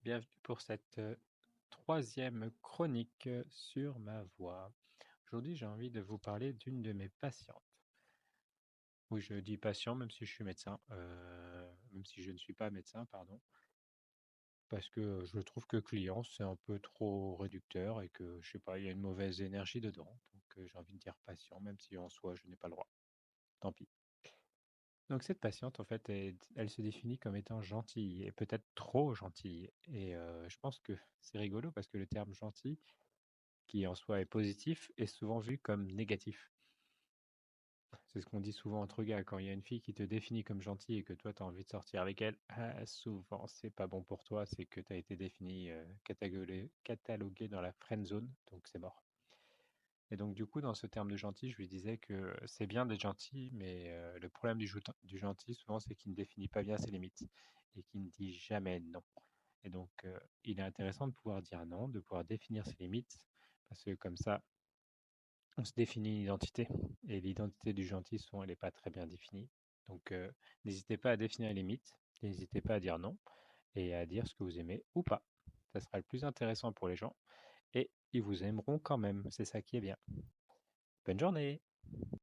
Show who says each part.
Speaker 1: bienvenue pour cette troisième chronique sur ma voix. Aujourd'hui, j'ai envie de vous parler d'une de mes patientes. Oui, je dis patient même si je suis médecin, même si je ne suis pas médecin, pardon, parce que je trouve que client, c'est un peu trop réducteur et que, je sais pas, il y a une mauvaise énergie dedans. Donc, j'ai envie de dire patient, même si en soi, je n'ai pas le droit. Tant pis. Donc cette patiente, en fait, elle se définit comme étant gentille et peut-être trop gentille. Et je pense que c'est rigolo parce que le terme gentil, qui en soi est positif, est souvent vu comme négatif. C'est ce qu'on dit souvent entre gars. Quand il y a une fille qui te définit comme gentille et que toi, tu as envie de sortir avec elle, souvent, c'est pas bon pour toi. C'est que tu as été défini, catalogué dans la friend zone, donc c'est mort. Et donc, du coup, dans ce terme de gentil, je lui disais que c'est bien d'être gentil, mais le problème du gentil, souvent, c'est qu'il ne définit pas bien ses limites et qu'il ne dit jamais non. Et donc, il est intéressant de pouvoir dire non, de pouvoir définir ses limites, parce que comme ça, on se définit une identité. Et l'identité du gentil, souvent, elle n'est pas très bien définie. Donc, n'hésitez pas à définir les limites, n'hésitez pas à dire non et à dire ce que vous aimez ou pas. Ça sera le plus intéressant pour les gens et ils vous aimeront quand même. C'est ça qui est bien. Bonne journée!